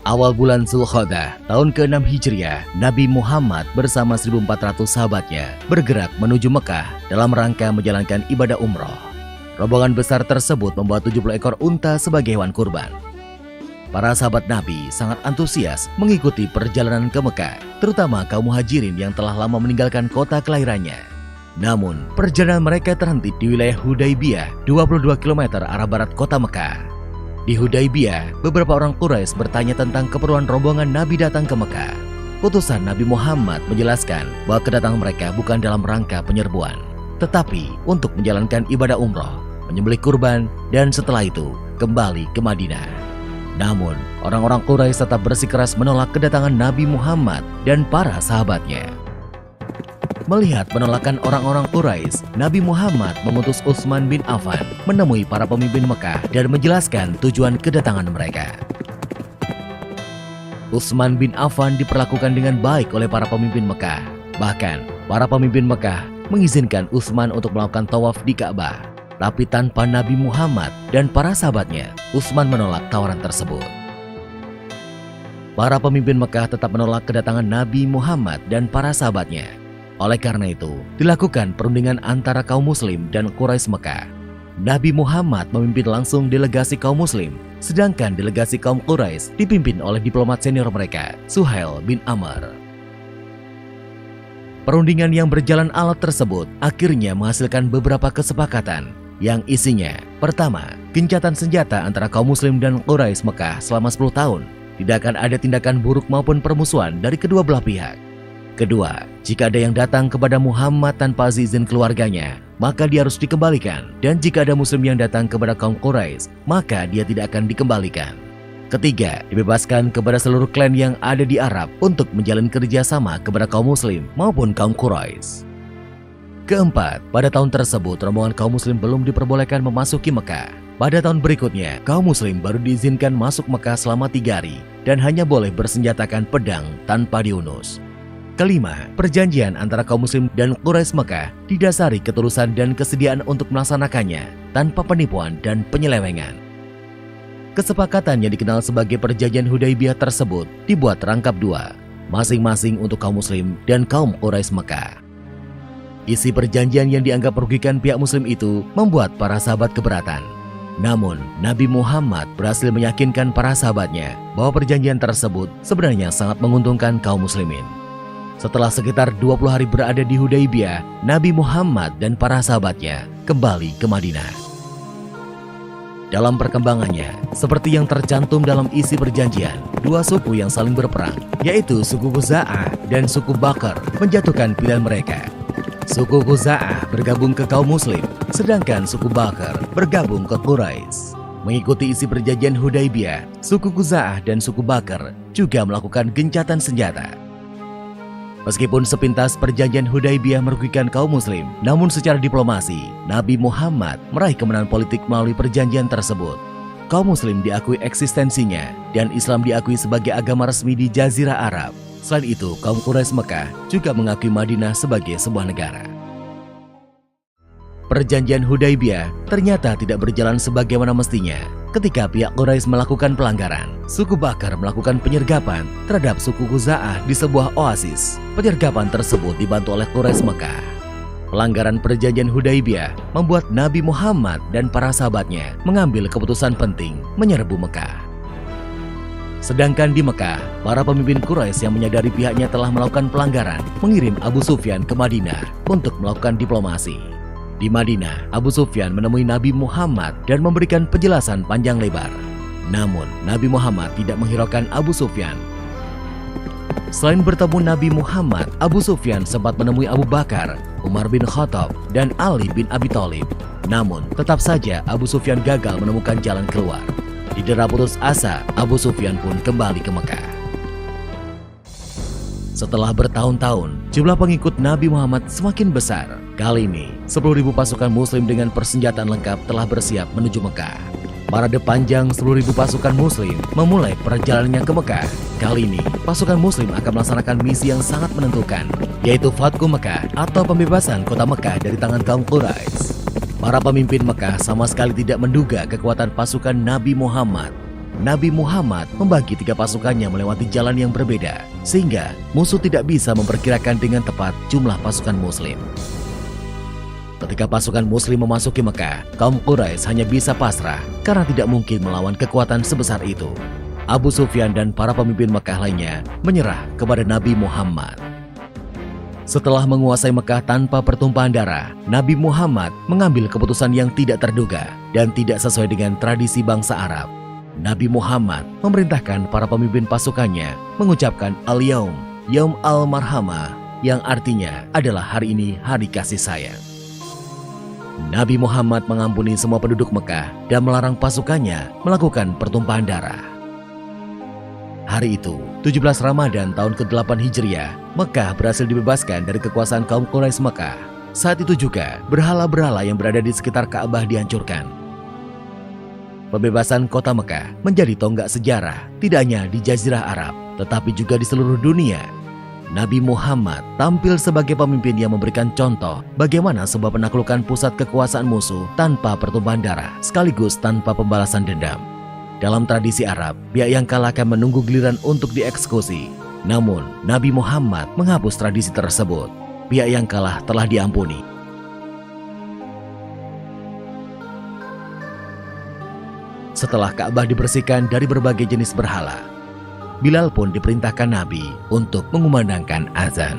Awal bulan Zulkhodah, tahun ke-6 Hijriah, Nabi Muhammad bersama 1.400 sahabatnya bergerak menuju Mekah dalam rangka menjalankan ibadah umroh. Rombongan besar tersebut membawa 70 ekor unta sebagai hewan kurban. Para sahabat Nabi sangat antusias mengikuti perjalanan ke Mekah, terutama kaum muhajirin yang telah lama meninggalkan kota kelahirannya. Namun, perjalanan mereka terhenti di wilayah Hudaybiyah, 22 km arah barat kota Mekah. Di Hudaybiyah, beberapa orang Quraisy bertanya tentang keperluan rombongan Nabi datang ke Mekah. Utusan Nabi Muhammad menjelaskan bahwa kedatangan mereka bukan dalam rangka penyerbuan, tetapi untuk menjalankan ibadah umroh, menyembelih kurban, dan setelah itu kembali ke Madinah. Namun, orang-orang Quraisy tetap bersikeras menolak kedatangan Nabi Muhammad dan para sahabatnya. Melihat penolakan orang-orang Quraisy, Nabi Muhammad mengutus Utsman bin Affan menemui para pemimpin Mekah dan menjelaskan tujuan kedatangan mereka. Utsman bin Affan diperlakukan dengan baik oleh para pemimpin Mekah. Bahkan, para pemimpin Mekah mengizinkan Utsman untuk melakukan tawaf di Ka'bah. Tapi tanpa Nabi Muhammad dan para sahabatnya, Utsman menolak tawaran tersebut. Para pemimpin Mekah tetap menolak kedatangan Nabi Muhammad dan para sahabatnya. Oleh karena itu, dilakukan perundingan antara kaum muslim dan Quraisy Mekah. Nabi Muhammad memimpin langsung delegasi kaum muslim, sedangkan delegasi kaum Quraisy dipimpin oleh diplomat senior mereka, Suhail bin Amr. Perundingan yang berjalan alot tersebut akhirnya menghasilkan beberapa kesepakatan yang isinya: pertama, gencatan senjata antara kaum muslim dan Quraisy Mekah selama 10 tahun. Tidak akan ada tindakan buruk maupun permusuhan dari kedua belah pihak. Kedua, jika ada yang datang kepada Muhammad tanpa izin keluarganya, maka dia harus dikembalikan. Dan jika ada muslim yang datang kepada kaum Quraisy, maka dia tidak akan dikembalikan. Ketiga, dibebaskan kepada seluruh klan yang ada di Arab untuk menjalin kerjasama kepada kaum muslim maupun kaum Quraisy. Keempat, pada tahun tersebut rombongan kaum muslim belum diperbolehkan memasuki Mekah. Pada tahun berikutnya, kaum muslim baru diizinkan masuk Mekah selama 3 hari dan hanya boleh bersenjatakan pedang tanpa diunus. Kelima, perjanjian antara kaum muslim dan Quraisy Mekah didasari ketulusan dan kesediaan untuk melaksanakannya tanpa penipuan dan penyelewengan. Kesepakatan yang dikenal sebagai perjanjian Hudaybiyah tersebut dibuat rangkap 2, masing-masing untuk kaum muslim dan kaum Quraisy Mekah. Isi perjanjian yang dianggap merugikan pihak muslim itu membuat para sahabat keberatan. Namun, Nabi Muhammad berhasil meyakinkan para sahabatnya bahwa perjanjian tersebut sebenarnya sangat menguntungkan kaum muslimin. Setelah sekitar 20 hari berada di Hudaybiyah, Nabi Muhammad dan para sahabatnya kembali ke Madinah. Dalam perkembangannya, seperti yang tercantum dalam isi perjanjian, 2 suku yang saling berperang, yaitu suku Khuza'ah dan suku Bakr, menjatuhkan pilihan mereka. Suku Khuza'ah bergabung ke kaum muslim, sedangkan suku Bakr bergabung ke Quraisy. Mengikuti isi perjanjian Hudaybiyah, suku Khuza'ah dan suku Bakr juga melakukan gencatan senjata. Meskipun sepintas perjanjian Hudaybiyah merugikan kaum muslim, namun secara diplomasi, Nabi Muhammad meraih kemenangan politik melalui perjanjian tersebut. Kaum muslim diakui eksistensinya dan Islam diakui sebagai agama resmi di Jazirah Arab. Selain itu, kaum Quraisy Mekah juga mengakui Madinah sebagai sebuah negara. Perjanjian Hudaybiyah ternyata tidak berjalan sebagaimana mestinya. Ketika pihak Quraisy melakukan pelanggaran, suku Bakr melakukan penyergapan terhadap suku Khuza'ah di sebuah oasis. Penyergapan tersebut dibantu oleh Quraisy Mekah. Pelanggaran perjanjian Hudaybiyah membuat Nabi Muhammad dan para sahabatnya mengambil keputusan penting menyerbu Mekah. Sedangkan di Mekah, para pemimpin Quraisy yang menyadari pihaknya telah melakukan pelanggaran mengirim Abu Sufyan ke Madinah untuk melakukan diplomasi. Di Madinah, Abu Sufyan menemui Nabi Muhammad dan memberikan penjelasan panjang lebar. Namun, Nabi Muhammad tidak menghiraukan Abu Sufyan. Selain bertemu Nabi Muhammad, Abu Sufyan sempat menemui Abu Bakar, Umar bin Khattab, dan Ali bin Abi Thalib. Namun, tetap saja Abu Sufyan gagal menemukan jalan keluar. Didera putus asa, Abu Sufyan pun kembali ke Mekah. Setelah bertahun-tahun, jumlah pengikut Nabi Muhammad semakin besar. Kali ini, 10.000 pasukan muslim dengan persenjataan lengkap telah bersiap menuju Mekah. Parade panjang 10.000 pasukan muslim memulai perjalanannya ke Mekah. Kali ini, pasukan muslim akan melaksanakan misi yang sangat menentukan, yaitu Fathu Mekah atau pembebasan kota Mekah dari tangan kaum Quraisy. Para pemimpin Mekah sama sekali tidak menduga kekuatan pasukan Nabi Muhammad. Nabi Muhammad membagi 3 pasukannya melewati jalan yang berbeda, sehingga musuh tidak bisa memperkirakan dengan tepat jumlah pasukan Muslim. Ketika pasukan Muslim memasuki Mekah, kaum Quraisy hanya bisa pasrah karena tidak mungkin melawan kekuatan sebesar itu. Abu Sufyan dan para pemimpin Mekah lainnya menyerah kepada Nabi Muhammad. Setelah menguasai Mekah tanpa pertumpahan darah, Nabi Muhammad mengambil keputusan yang tidak terduga dan tidak sesuai dengan tradisi bangsa Arab. Nabi Muhammad memerintahkan para pemimpin pasukannya mengucapkan Al-Yaum, Yaum Al-Marhamah, yang artinya adalah hari ini hari kasih sayang. Nabi Muhammad mengampuni semua penduduk Mekah dan melarang pasukannya melakukan pertumpahan darah. Hari itu, 17 Ramadan tahun ke-8 Hijriah, Mekah berhasil dibebaskan dari kekuasaan kaum Quraisy Mekah. Saat itu juga, berhala-berhala yang berada di sekitar Ka'bah dihancurkan. Pembebasan kota Mekah menjadi tonggak sejarah, tidak hanya di Jazirah Arab, tetapi juga di seluruh dunia. Nabi Muhammad tampil sebagai pemimpin yang memberikan contoh bagaimana sebuah penaklukan pusat kekuasaan musuh tanpa pertumpahan darah, sekaligus tanpa pembalasan dendam. Dalam tradisi Arab, pihak yang kalah akan menunggu giliran untuk dieksekusi. Namun, Nabi Muhammad menghapus tradisi tersebut. Pihak yang kalah telah diampuni. Setelah Ka'bah dibersihkan dari berbagai jenis berhala, Bilal pun diperintahkan Nabi untuk mengumandangkan azan.